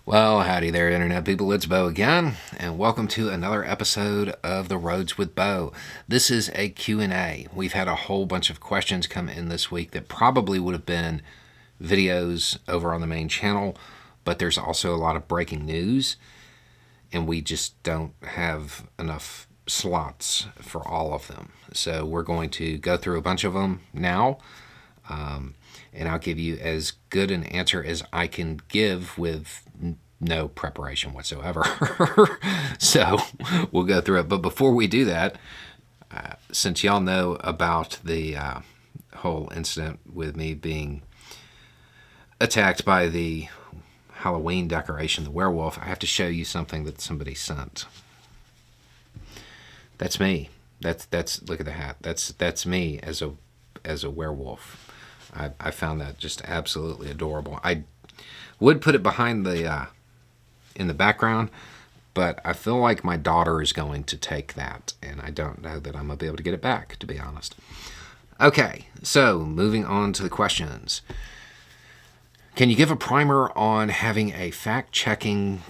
Well, howdy there, Internet people. It's Bo again, and welcome to another episode of The Roads with Bo. This is a Q&A. We've had a whole bunch of questions come in this week that probably would have been videos over on the main channel, but there's also a lot of breaking news, and we just don't have enough slots for all of them. So we're going to go through a bunch of them now, and I'll give you as good an answer as I can give with no preparation whatsoever. So we'll go through it. But before we do that, since y'all know about the whole incident with me being attacked by the Halloween decoration, the werewolf, I have to show you something that somebody sent. That's me. That's look at the hat. That's me as a werewolf. I found that just absolutely adorable. I would put it behind the in the background, but I feel like my daughter is going to take that, and I don't know that I'm going to be able to get it back, to be honest. Okay, so moving on to the questions. Can you give a primer on having a fact-checking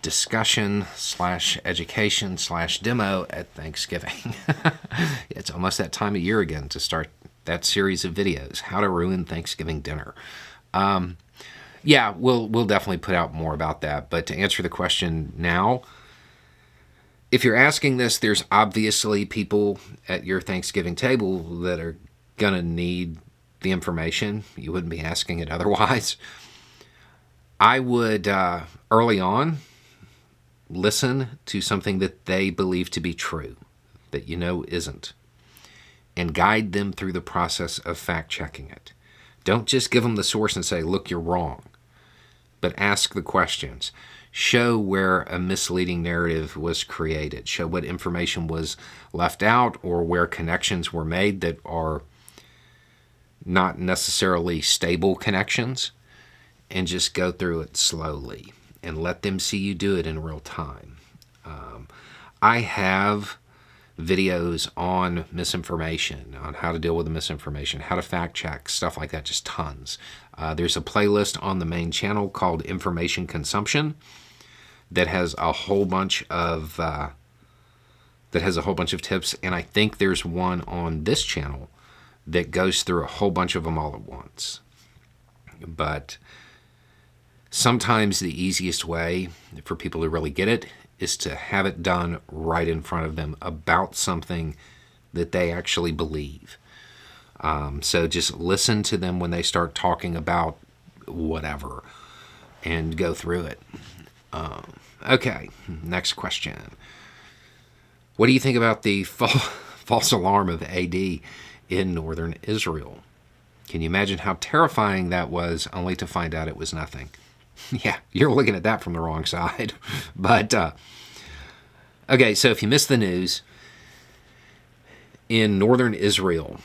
discussion / education / demo at Thanksgiving? It's almost that time of year again to start that series of videos, How to Ruin Thanksgiving Dinner. Yeah, we'll definitely put out more about that. But to answer the question now, if you're asking this, there's obviously people at your Thanksgiving table that are going to need the information. You wouldn't be asking it otherwise. I would, early on, listen to something that they believe to be true, that you know isn't, and guide them through the process of fact-checking it. Don't just give them the source and say, look, you're wrong, but ask the questions. Show where a misleading narrative was created. Show what information was left out or where connections were made that are not necessarily stable connections, and just go through it slowly and let them see you do it in real time. I have videos on misinformation, on how to deal with the misinformation, how to fact check, stuff like that, just tons. There's a playlist on the main channel called Information Consumption that has a whole bunch of tips, and I think there's one on this channel that goes through a whole bunch of them all at once. But sometimes the easiest way for people to really get it is to have it done right in front of them about something that they actually believe. So just listen to them when they start talking about whatever and go through it. Okay, next question. What do you think about the false alarm of AD in northern Israel? Can you imagine how terrifying that was, only to find out it was nothing? Yeah, you're looking at that from the wrong side. But, okay, so if you missed the news, in northern Israel,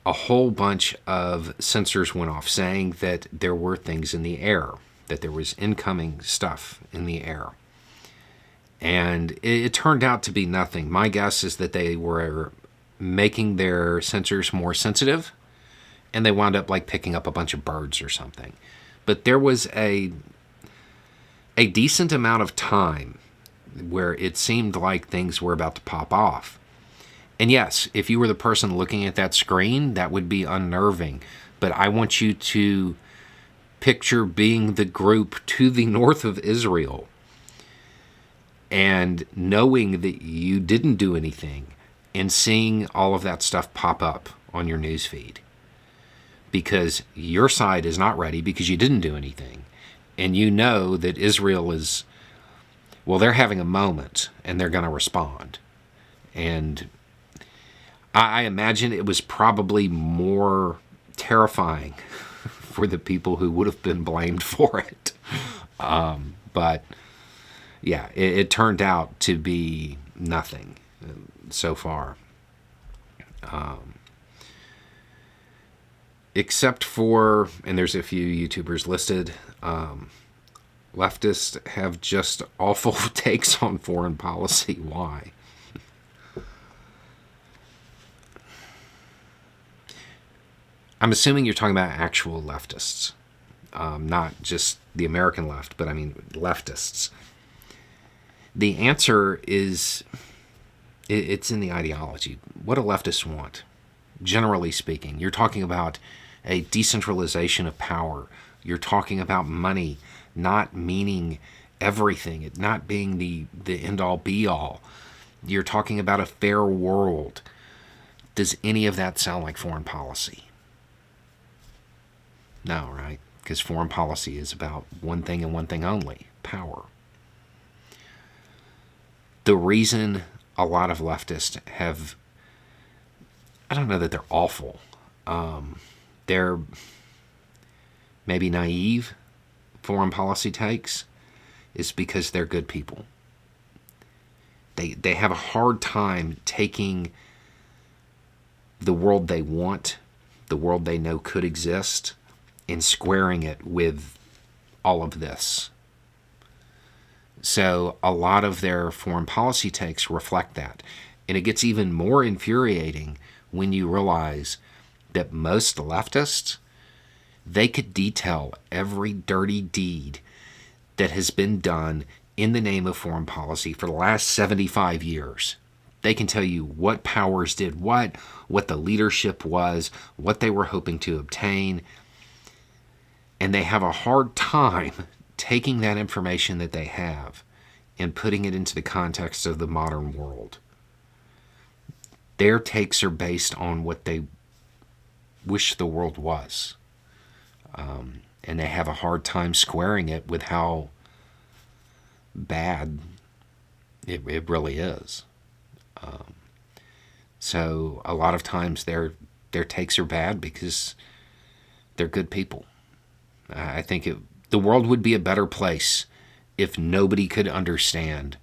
a whole bunch of sensors went off saying that there were things in the air, that there was incoming stuff in the air. And it turned out to be nothing. My guess is that they were making their sensors more sensitive, and they wound up like picking up a bunch of birds or something. But there was a decent amount of time where it seemed like things were about to pop off. And yes, if you were the person looking at that screen, that would be unnerving. But I want you to picture being the group to the north of Israel and knowing that you didn't do anything and seeing all of that stuff pop up on your newsfeed. Because your side is not ready because you didn't do anything. And you know that Israel is, well, they're having a moment and they're going to respond. And I imagine it was probably more terrifying for the people who would have been blamed for it. But yeah, it turned out to be nothing so far. Except for, and there's a few YouTubers listed, leftists have just awful takes on foreign policy. Why? I'm assuming you're talking about actual leftists, not just the American left, but I mean leftists. The answer is, it's in the ideology. What do leftists want? Generally speaking, you're talking about a decentralization of power. You're talking about money not meaning everything, it not being the end-all be-all. You're talking about a fair world. Does any of that sound like foreign policy? No, right? Because foreign policy is about one thing and one thing only: power. The reason a lot of leftists have, I don't know that they're awful. They're maybe naive foreign policy takes, is because they're good people. They have a hard time taking the world they want, the world they know could exist, and squaring it with all of this. So a lot of their foreign policy takes reflect that. And it gets even more infuriating when you realize that most leftists, they could detail every dirty deed that has been done in the name of foreign policy for the last 75 years. They can tell you what powers did what the leadership was, what they were hoping to obtain. And they have a hard time taking that information that they have and putting it into the context of the modern world. Their takes are based on what they wish the world was. And they have a hard time squaring it with how bad it really is. So a lot of times their takes are bad because they're good people. I think the world would be a better place if nobody could understand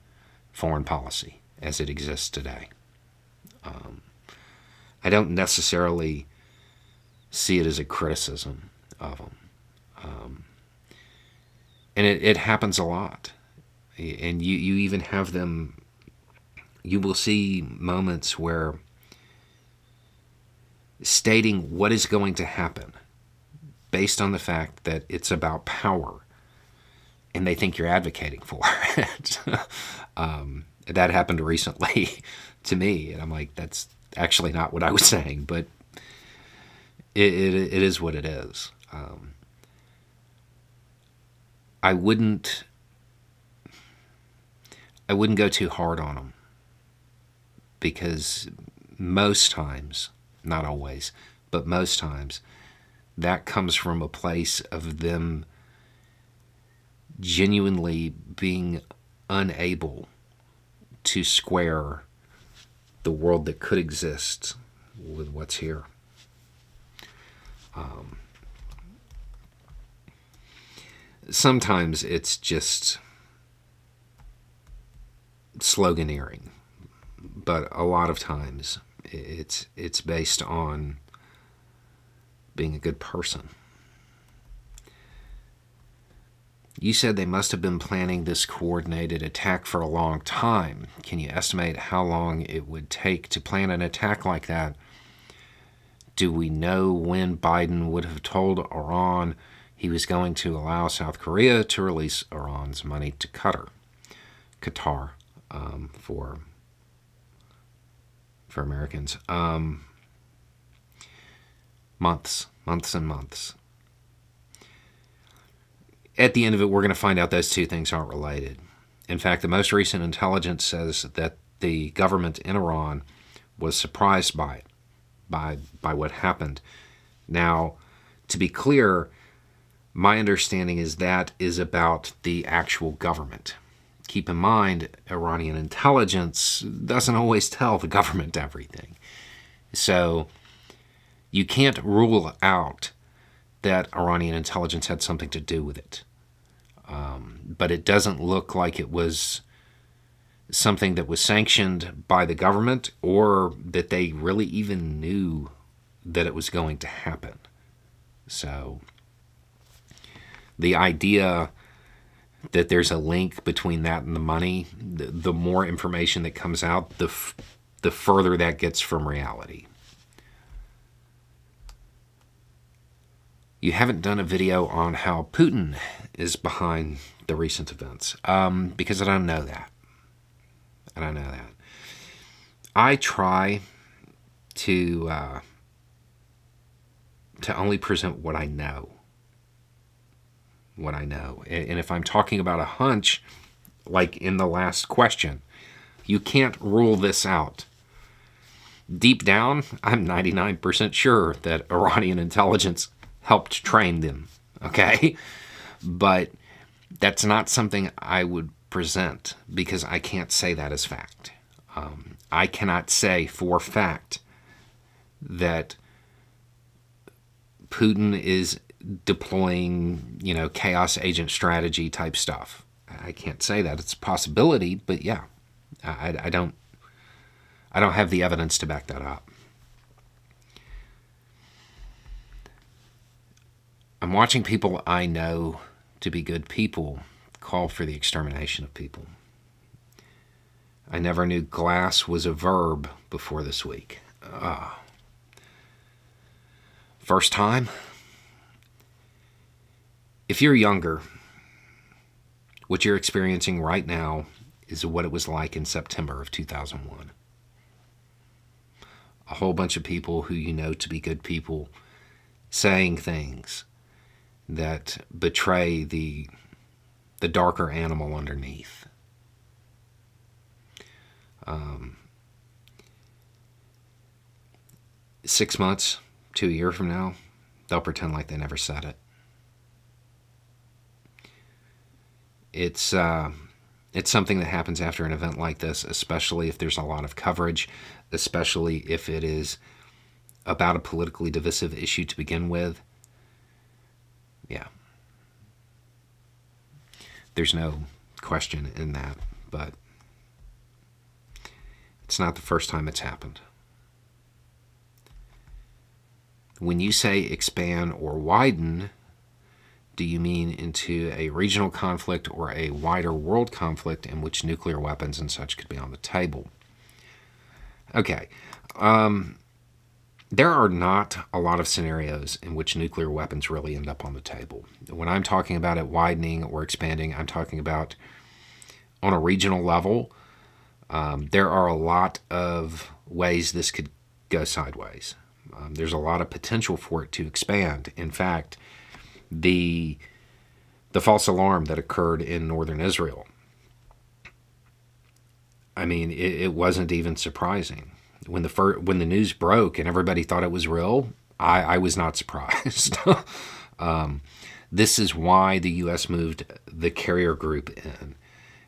foreign policy as it exists today. I don't necessarily see it as a criticism of them. And it happens a lot. And you even have them, you will see moments where stating what is going to happen based on the fact that it's about power, and they think you're advocating for it. That happened recently to me, and I'm like, that's actually not what I was saying, but it is what it is. I wouldn't go too hard on them, because most times, not always, but most times, that comes from a place of them genuinely being unable to square the world that could exist with what's here. Sometimes it's just sloganeering, but a lot of times it's based on being a good person. You said they must have been planning this coordinated attack for a long time. Can you estimate how long it would take to plan an attack like that? Do we know when Biden would have told Iran he was going to allow South Korea to release Iran's money to Qatar for Americans? Months and months. At the end of it, we're going to find out those two things aren't related. In fact, the most recent intelligence says that the government in Iran was surprised by it, by what happened. Now, to be clear, my understanding is that is about the actual government. Keep in mind, Iranian intelligence doesn't always tell the government everything. So you can't rule out that Iranian intelligence had something to do with it. But it doesn't look like it was something that was sanctioned by the government, or that they really even knew that it was going to happen. So the idea that there's a link between that and the money, the more information that comes out, the further that gets from reality. you haven't done a video on how Putin is behind the recent events, because I don't know that. I don't know that. I try to only present what I know. What I know. And if I'm talking about a hunch, like in the last question, you can't rule this out. Deep down, I'm 99% sure that Iranian intelligence helped train them, okay? But that's not something I would present because I can't say that as fact. I cannot say for fact that Putin is deploying, chaos agent strategy type stuff. I can't say that. It's a possibility, but yeah, I don't have the evidence to back that up. I'm watching people I know to be good people call for the extermination of people. I never knew glass was a verb before this week. First time? If you're younger, what you're experiencing right now is what it was like in September of 2001. A whole bunch of people who you know to be good people saying things that betray the darker animal underneath. 6 months to a year from now, they'll pretend like they never said it. It's something that happens after an event like this, especially if there's a lot of coverage, especially if it is about a politically divisive issue to begin with. Yeah. There's no question in that, but it's not the first time it's happened. When you say expand or widen, do you mean into a regional conflict or a wider world conflict in which nuclear weapons and such could be on the table? Okay. There are not a lot of scenarios in which nuclear weapons really end up on the table. When I'm talking about it widening or expanding, I'm talking about on a regional level. There are a lot of ways this could go sideways. There's a lot of potential for it to expand. In fact, the false alarm that occurred in northern Israel, I mean, it wasn't even surprising. When the news broke and everybody thought it was real, I was not surprised. This is why the U.S. moved the carrier group in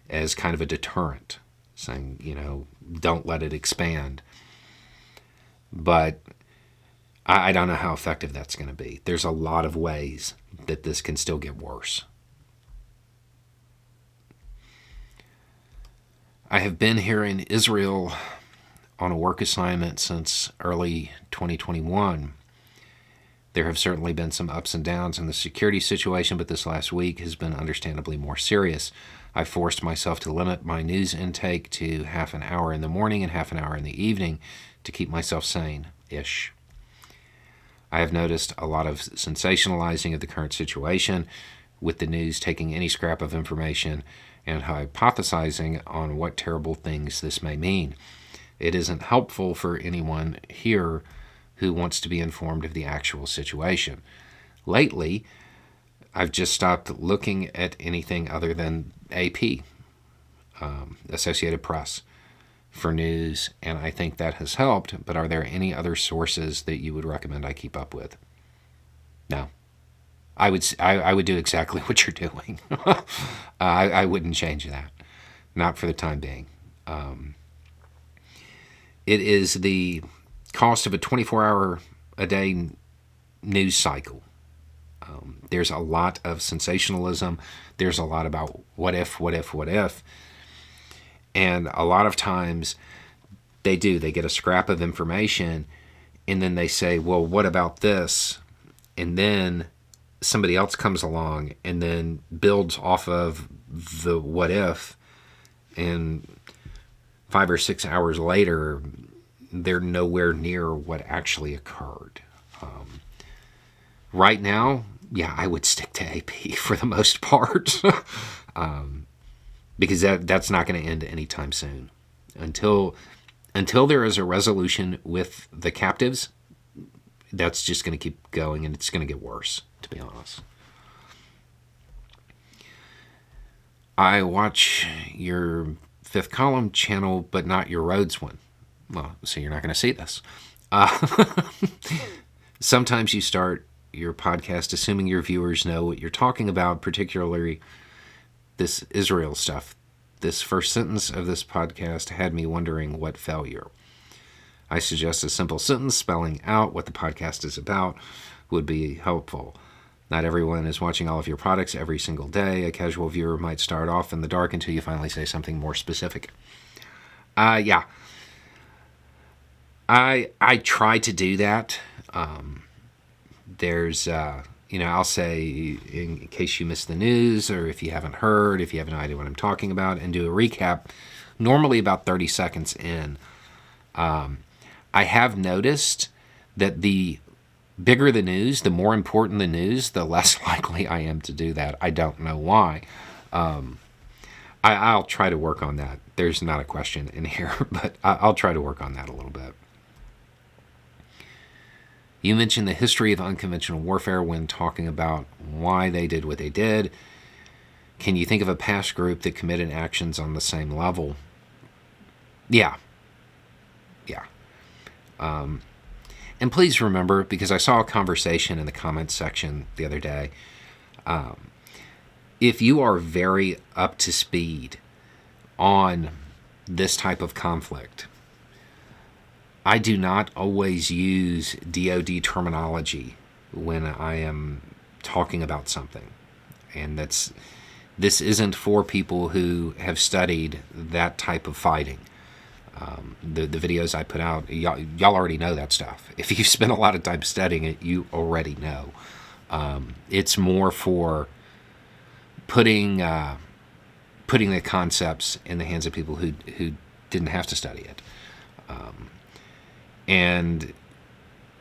as kind of a deterrent, saying, don't let it expand. But I don't know how effective that's going to be. There's a lot of ways that this can still get worse. I have been here in Israel on a work assignment since early 2021. There have certainly been some ups and downs in the security situation, but this last week has been understandably more serious. I forced myself to limit my news intake to half an hour in the morning and half an hour in the evening to keep myself sane-ish. I have noticed a lot of sensationalizing of the current situation, with the news taking any scrap of information and hypothesizing on what terrible things this may mean. It isn't helpful for anyone here who wants to be informed of the actual situation. Lately, I've just stopped looking at anything other than AP, Associated Press, for news, and I think that has helped, but are there any other sources that you would recommend I keep up with? No. I would do exactly what you're doing. I wouldn't change that. Not for the time being. It is the cost of a 24-hour-a-day news cycle. There's a lot of sensationalism. There's a lot about what if. And a lot of times they get a scrap of information and then they say, well, what about this? And then somebody else comes along and then builds off of the what if, and 5 or 6 hours later, they're nowhere near what actually occurred. Right now, yeah, I would stick to AP for the most part, because that's not going to end anytime soon. Until there is a resolution with the captives, that's just going to keep going, and it's going to get worse, to be honest. I watch your Fifth Column channel, but not your Rhodes one. Well, so you're not going to see this. Sometimes you start your podcast assuming your viewers know what you're talking about, particularly this Israel stuff. This first sentence of this podcast had me wondering what failure. I suggest a simple sentence spelling out what the podcast is about would be helpful. Not everyone is watching all of your products every single day. A casual viewer might start off in the dark until you finally say something more specific. Yeah. I try to do that. There's, I'll say, in case you missed the news, or if you haven't heard, if you have no idea what I'm talking about, and do a recap, normally about 30 seconds in. I have noticed that the bigger the news, the more important the news, the less likely I am to do that. I don't know why. I'll try to work on that. There's not a question in here, but I'll try to work on that a little bit. You mentioned the history of unconventional warfare when talking about why they did what they did. Can you think of a past group that committed actions on the same level? Yeah. And please remember, because I saw a conversation in the comments section the other day, if you are very up to speed on this type of conflict, I do not always use DoD terminology when I am talking about something. And this isn't for people who have studied that type of fighting. The videos I put out, y'all already know that stuff. If you've spent a lot of time studying it, you already know. It's more for putting the concepts in the hands of people who didn't have to study it. And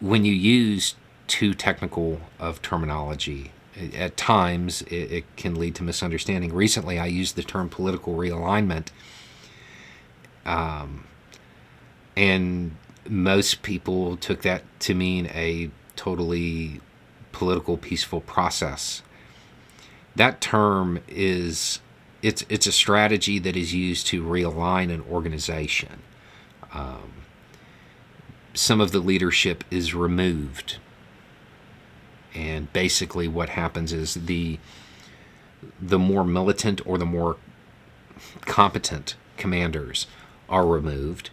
when you use too technical of terminology, at times it can lead to misunderstanding. Recently, I used the term political realignment, and most people took that to mean a totally political, peaceful process. That term it's a strategy that is used to realign an organization. Some of the leadership is removed, and basically what happens is the more militant or the more competent commanders are removed,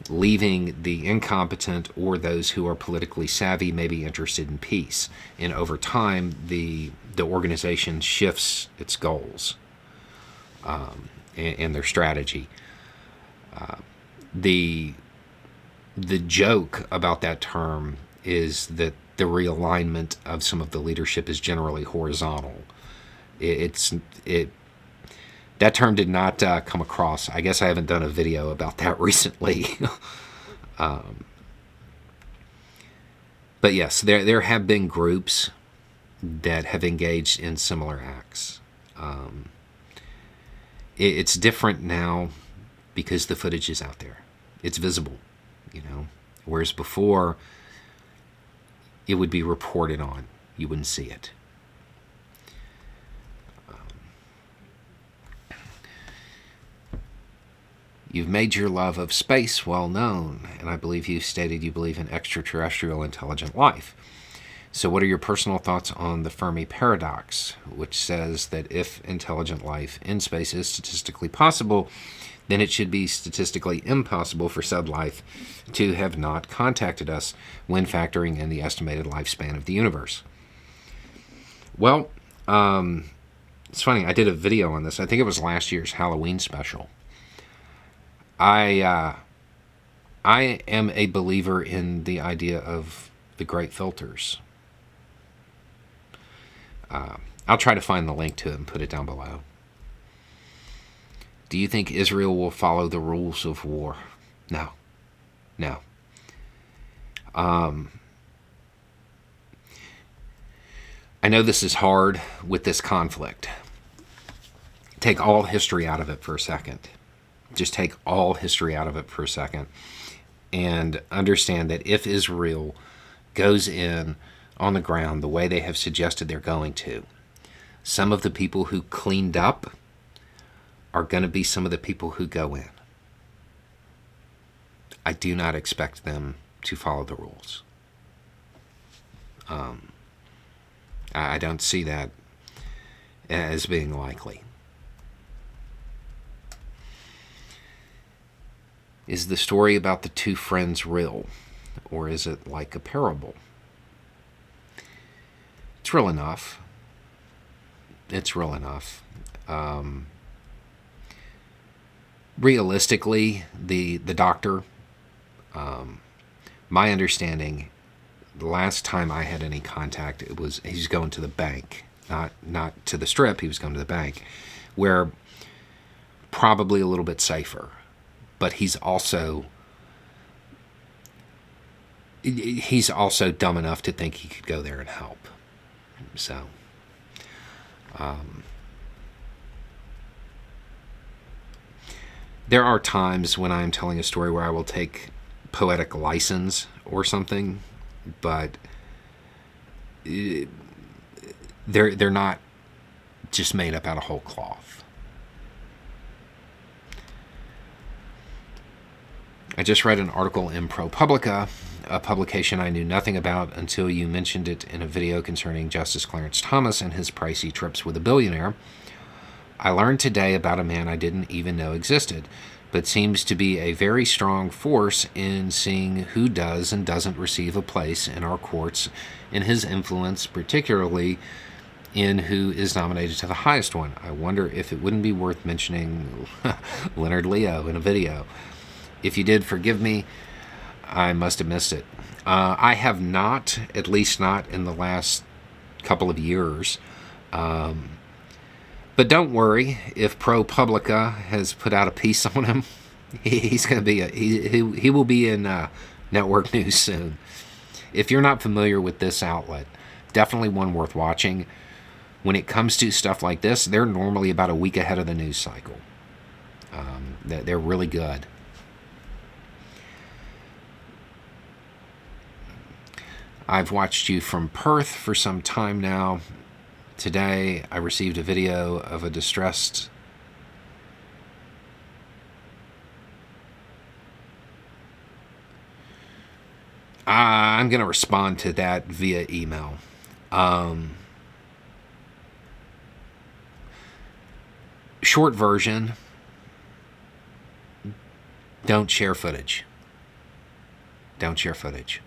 leaving the incompetent or those who are politically savvy, maybe interested in peace. And over time, the organization shifts its goals and their strategy. The joke about that term is that the realignment of some of the leadership is generally horizontal. That term did not come across. I guess I haven't done a video about that recently. But yes, there have been groups that have engaged in similar acts. It's different now because the footage is out there. It's visible, whereas before it would be reported on. You wouldn't see it. You've made your love of space well known, and I believe you've stated you believe in extraterrestrial intelligent life. So what are your personal thoughts on the Fermi paradox, which says that if intelligent life in space is statistically possible, then it should be statistically impossible for said life to have not contacted us when factoring in the estimated lifespan of the universe? Well, it's funny, I did a video on this. I think it was last year's Halloween special. I am a believer in the idea of the great filters. I'll try to find the link to it and put it down below. Do you think Israel will follow the rules of war? No. I know this is hard with this conflict. Take all history out of it for a second. Just take all history out of it for a second and understand that if Israel goes in on the ground the way they have suggested they're going to, some of the people who cleaned up are going to be some of the people who go in. I do not expect them to follow the rules. I don't see that as being likely. Is the story about the two friends real, or is it like a parable? It's real enough. It's real enough. Realistically, the doctor, my understanding, the last time I had any contact, it was he's going to the bank, not to the strip. He was going to the bank, where probably a little bit safer, but he's also dumb enough to think he could go there and help. So, there are times when I'm telling a story where I will take poetic license or something, but they're not just made up out of whole cloth. I just read an article in ProPublica, a publication I knew nothing about until you mentioned it in a video concerning Justice Clarence Thomas and his pricey trips with a billionaire. I learned today about a man I didn't even know existed, but seems to be a very strong force in seeing who does and doesn't receive a place in our courts, and his influence particularly in who is nominated to the highest one. I wonder if it wouldn't be worth mentioning Leonard Leo in a video. If you did, forgive me. I must have missed it. I have not, at least not in the last couple of years. But don't worry, if ProPublica has put out a piece on him, he's going to be he will be in network news soon. If you're not familiar with this outlet, definitely one worth watching. When it comes to stuff like this, they're normally about a week ahead of the news cycle. They're really good. I've watched you from Perth for some time now. Today, I received a video of a distressed I'm going to respond to that via email. Short version, don't share footage. Don't share footage.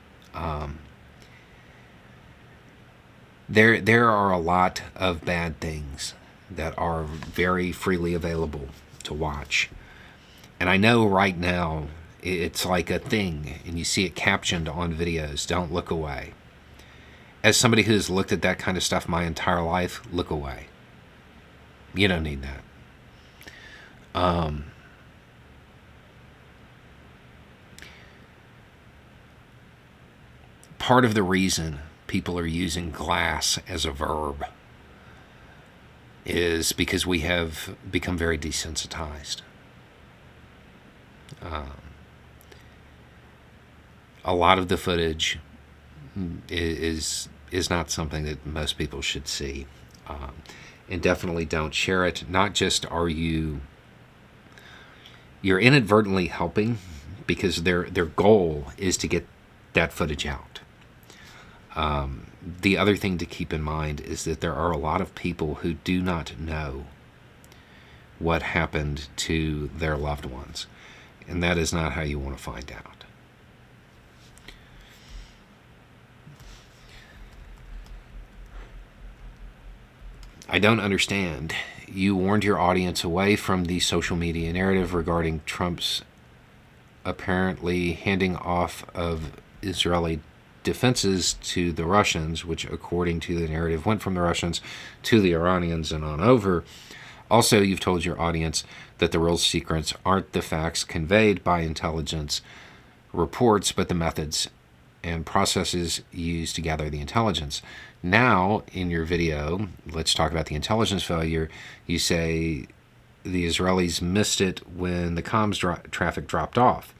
There are a lot of bad things that are very freely available to watch. And I know right now it's like a thing, and you see it captioned on videos, don't look away. As somebody who's looked at that kind of stuff my entire life, look away. You don't need that. Part of the reason people are using glass as a verb is because we have become very desensitized. A lot of the footage is not something that most people should see, and definitely don't share it. Not just are you're inadvertently helping, because their goal is to get that footage out. The other thing to keep in mind is that there are a lot of people who do not know what happened to their loved ones, and that is not how you want to find out. I don't understand. You warned your audience away from the social media narrative regarding Trump's apparently handing off of Israeli defenses to the Russians, which according to the narrative went from the Russians to the Iranians and on over. Also, you've told your audience that the real secrets aren't the facts conveyed by intelligence reports, but the methods and processes used to gather the intelligence. Now, in your video, let's talk about the intelligence failure. You say the Israelis missed it when the comms traffic dropped off.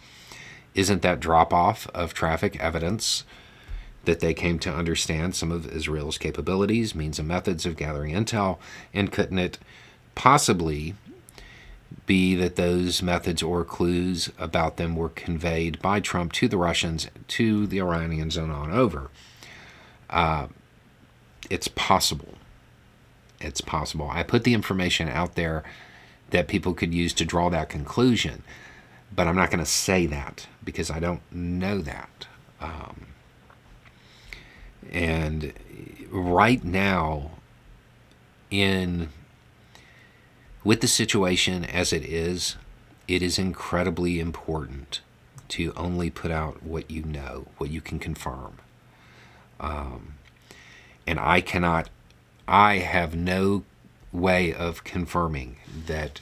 Isn't that drop off of traffic evidence that they came to understand some of Israel's capabilities, means, and methods of gathering intel? And couldn't it possibly be that those methods or clues about them were conveyed by Trump to the Russians, to the Iranians, and on over? It's possible. It's possible. I put the information out there that people could use to draw that conclusion, but I'm not going to say that because I don't know that. And right now, with the situation as it is incredibly important to only put out what you know, what you can confirm. And I have no way of confirming that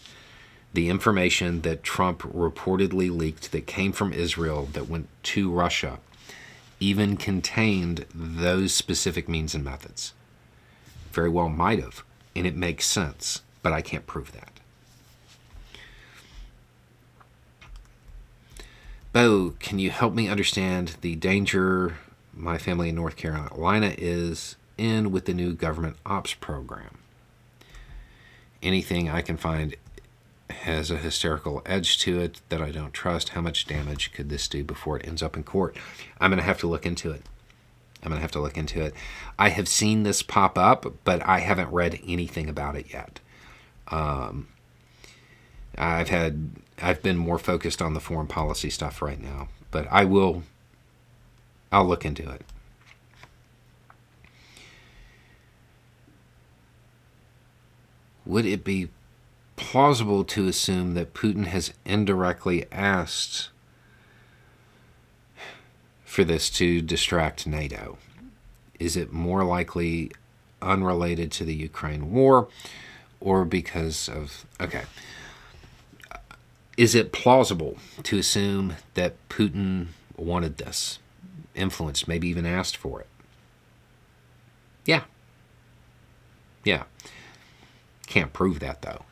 the information that Trump reportedly leaked that came from Israel that went to Russia even contained those specific means and methods. Very well might have, and it makes sense, but I can't prove that. Bo, can you help me understand the danger my family in North Carolina is in with the new government ops program? Anything I can find has a hysterical edge to it that I don't trust. How much damage could this do before it ends up in court? I'm going to have to look into it. I have seen this pop up, but I haven't read anything about it yet. I've been more focused on the foreign policy stuff right now, but I'll look into it. Would it be plausible to assume that Putin has indirectly asked for this to distract NATO? Is it more likely unrelated to the Ukraine war or because of... Okay. Is it plausible to assume that Putin wanted this, influenced, maybe even asked for it? Yeah. Can't prove that, though.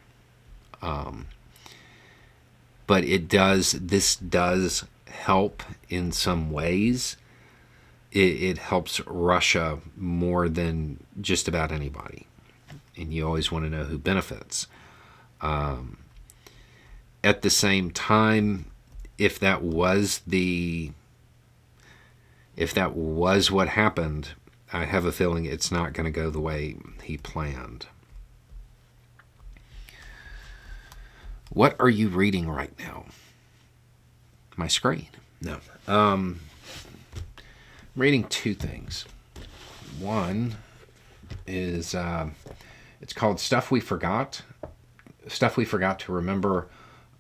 But this does help in some ways. It helps Russia more than just about anybody. And you always want to know who benefits. At the same time, if that was what happened, I have a feeling it's not going to go the way he planned. What are you reading right now? My screen? No. I'm reading two things. One is it's called Stuff We Forgot to Remember,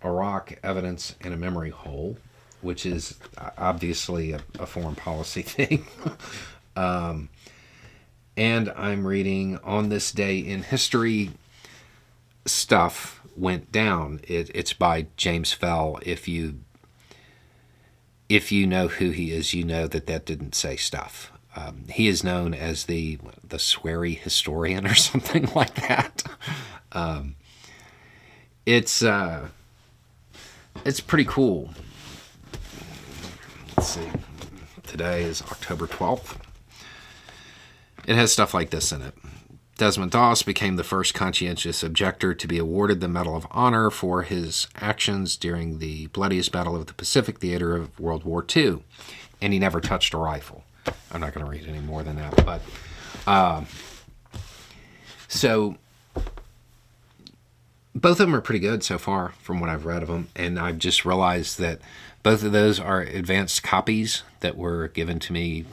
Iraq Evidence in a Memory Hole, which is obviously a foreign policy thing. And I'm reading On This Day in History, Stuff Went Down. It's by James Fell. If you know who he is, you know that didn't say stuff. He is known as the sweary historian or something like that. It's pretty cool. Let's see. Today is October 12th. It has stuff like this in it. Desmond Doss became the first conscientious objector to be awarded the Medal of Honor for his actions during the bloodiest battle of the Pacific theater of World War II. And he never touched a rifle. I'm not going to read any more than that. But so both of them are pretty good so far from what I've read of them. And I've just realized that both of those are advanced copies that were given to me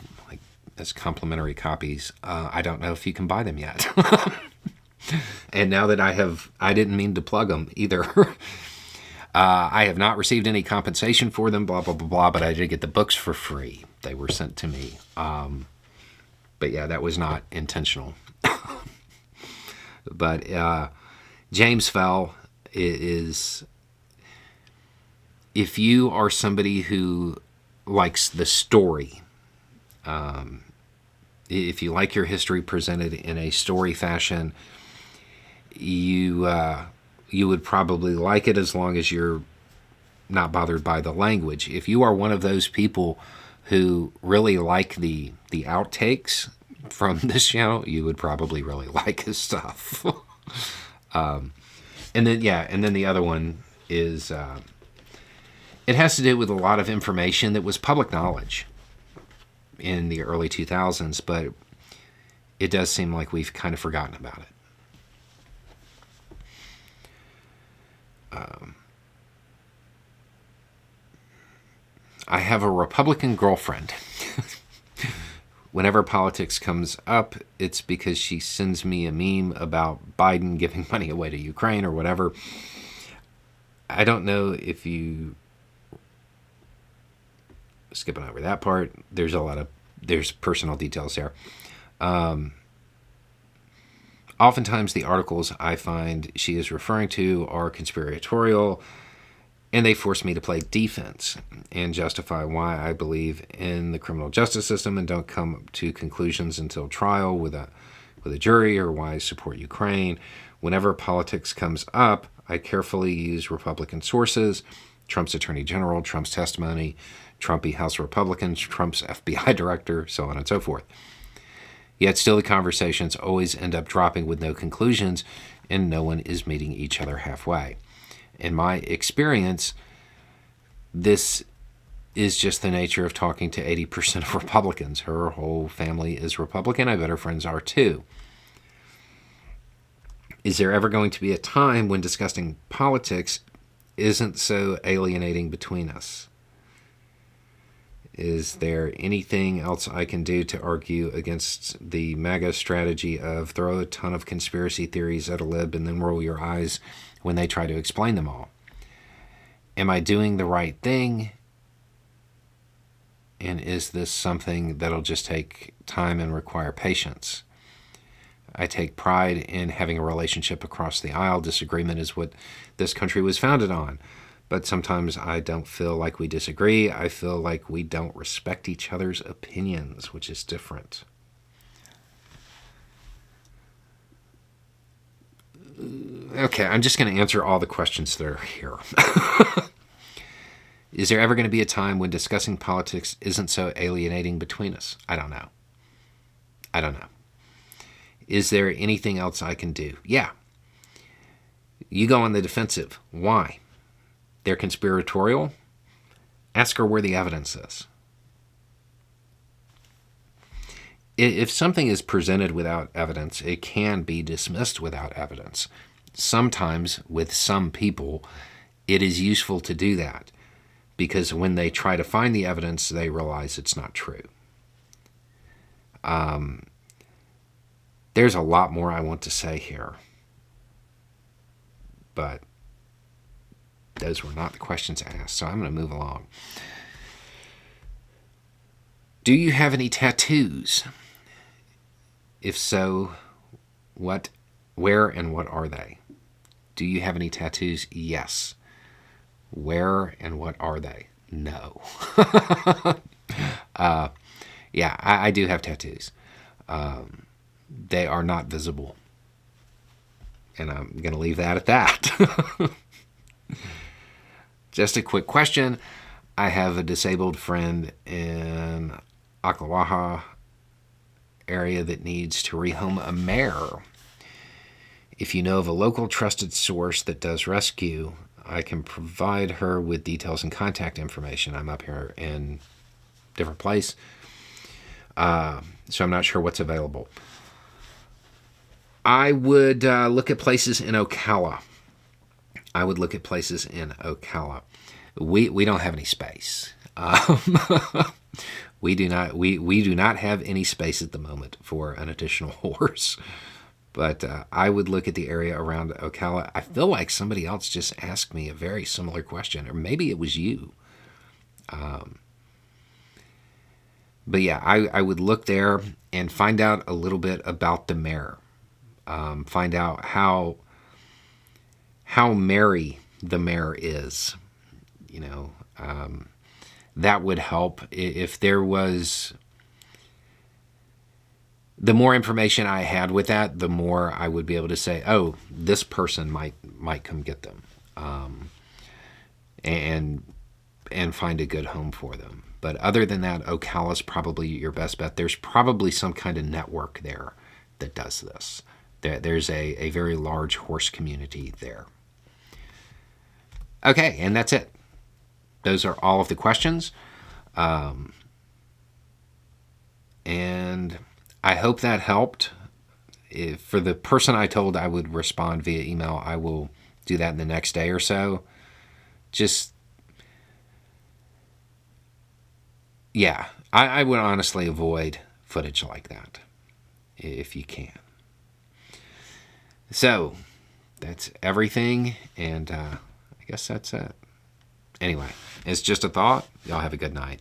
as complimentary copies. I don't know if you can buy them yet. And now that I didn't mean to plug them either. I have not received any compensation for them, blah, blah, blah, blah, but I did get the books for free. They were sent to me. But yeah, that was not intentional. But James Fell is, if you are somebody who likes the story, If you like your history presented in a story fashion, you would probably like it as long as you're not bothered by the language. If you are one of those people who really like the outtakes from this channel, you would probably really like his stuff. And then the other one is it has to do with a lot of information that was public knowledge in the early 2000s, but it does seem like we've kind of forgotten about it. I have a Republican girlfriend. Whenever politics comes up, it's because she sends me a meme about Biden giving money away to Ukraine or whatever. I don't know if you... Skipping over that part, there's personal details there. Oftentimes the articles I find she is referring to are conspiratorial, and they force me to play defense and justify why I believe in the criminal justice system and don't come to conclusions until trial with a jury, or why I support Ukraine. Whenever politics comes up, I carefully use Republican sources, Trump's Attorney General, Trump's testimony, Trumpy House Republicans, Trump's FBI director, so on and so forth. Yet still the conversations always end up dropping with no conclusions, and no one is meeting each other halfway. In my experience, this is just the nature of talking to 80% of Republicans. Her whole family is Republican. I bet her friends are too. Is there ever going to be a time when discussing politics isn't so alienating between us? Is there anything else I can do to argue against the MAGA strategy of throw a ton of conspiracy theories at a lib and then roll your eyes when they try to explain them all? Am I doing the right thing? And is this something that'll just take time and require patience? I take pride in having a relationship across the aisle. Disagreement is what this country was founded on. But sometimes I don't feel like we disagree. I feel like we don't respect each other's opinions, which is different. Okay, I'm just going to answer all the questions that are here. Is there ever going to be a time when discussing politics isn't so alienating between us? I don't know. Is there anything else I can do? Yeah. You go on the defensive. Why? They're conspiratorial? Ask her where the evidence is. If something is presented without evidence, it can be dismissed without evidence. Sometimes, with some people, it is useful to do that, because when they try to find the evidence, they realize it's not true. There's a lot more I want to say here, but those were not the questions asked, so I'm going to move along. Do you have any tattoos? If so, what, where, and what are they? Do you have any tattoos? Yes. Where and what are they? No. Yeah, I do have tattoos. They are not visible. And I'm going to leave that at that. Just a quick question. I have a disabled friend in Ocklawaha area that needs to rehome a mare. If you know of a local trusted source that does rescue, I can provide her with details and contact information. I'm up here in a different place, so I'm not sure what's available. I would look at places in Ocala. We don't have any space. We do not have any space at the moment for an additional horse. But I would look at the area around Ocala. I feel like somebody else just asked me a very similar question, or maybe it was you. But yeah, I would look there and find out a little bit about the mare. Find out how merry the mare is. You know, that would help. If there was the more information I had with that, the more I would be able to say, oh, this person might come get them, and find a good home for them. But other than that, Ocala's probably your best bet. There's probably some kind of network there that does this. There's a very large horse community there. Okay, and that's it. Those are all of the questions. And I hope that helped. For the person I told I would respond via email, I will do that in the next day or so. Just, yeah, I would honestly avoid footage like that if you can. So that's everything, and I guess that's it. Anyway, it's just a thought. Y'all have a good night.